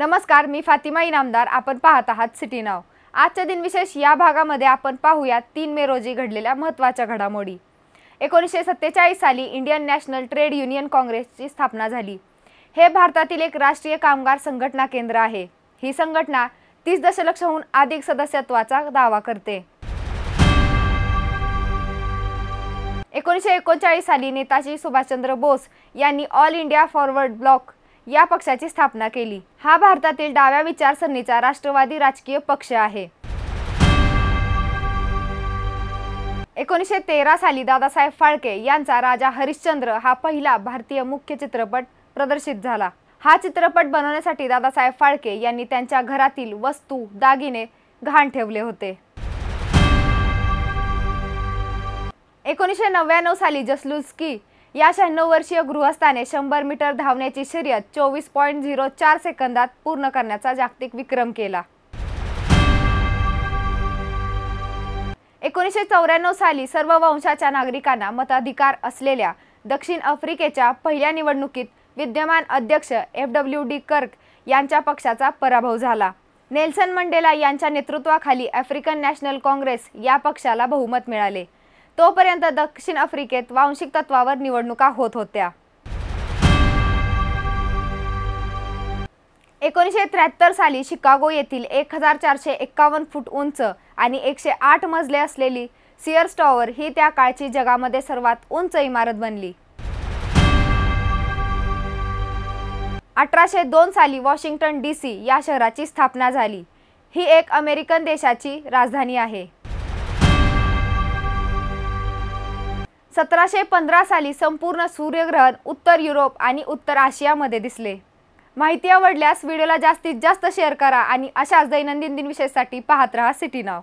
नमस्कार, मी फातिमा इनामदार। आपण पाहत आहात सिटी नाव। आजच्या दिनविशेष या भागामध्ये आपण पाहूया 3 मे रोजी घडलेल्या महत्त्वाच्या घडामोडी। 1947 साली इंडियन नॅशनल ट्रेड युनियन काँग्रेसची स्थापना झाली। हे भारतातील एक राष्ट्रीय कामगार संघटना केंद्र आहे। ही संघटना 30 दशलक्षहून अधिक सदस्यत्वाचा दावा करते। 1939 साली नेताजी सुभाषचंद्र बोस यांनी ऑल इंडिया फॉरवर्ड ब्लॉक या पक्षाची स्थापना केली। हा भारतातील डाव्या विचारसरणीचा राष्ट्रवादी राजकीय पक्ष आहे। 1913 साली दादासाहेब फाळके यांचा राजा हरिश्चंद्र हा पहिला भारतीय मुख्य चित्रपट प्रदर्शित झाला। हा चित्रपट बनवण्यासाठी दादासाहेब फाळके यांनी त्यांच्या घरातील वस्तू दागिने गहाण ठेवले होते। 1999 साली जसलुस्की या 96 वर्षीय गृहस्थाने 100 मीटर धावण्याची शर्यत 24.04 सेकंदात पूर्ण करण्याचा जागतिक विक्रम केला। 1994 साली सर्व वंशाच्या नागरिकांना मताधिकार असलेल्या दक्षिण आफ्रिकेच्या पहिल्या निवडणुकीत विद्यमान अध्यक्ष FW de Klerk यांच्या पक्षाचा पराभव झाला। नेल्सन मंडेला यांच्या नेतृत्वाखाली आफ्रिकन नॅशनल काँग्रेस या पक्षाला बहुमत मिळाले। तोपर्यंत दक्षिण आफ्रिकेत वांशिक तत्वावर निवडणुका होत होत्या। 1973 साली शिकागो येथील 1451 फूट उंच आणि 108 मजले असलेली सीअर्स टॉवर ही त्या काळची जगामध्ये सर्वात उंच इमारत बनली। 1802 साली वॉशिंग्टन DC या शहराची स्थापना झाली। ही एक अमेरिकन देशाची राजधानी आहे। 1715 साली संपूर्ण सूर्यग्रहण उत्तर युरोप आणि उत्तर आशियामध्ये दिसले। माहिती आवडल्यास व्हिडिओला जास्तीत जास्त शेअर करा आणि अशाच दैनंदिन दिनविशेषासाठी पाहत रहा सिटी नाव।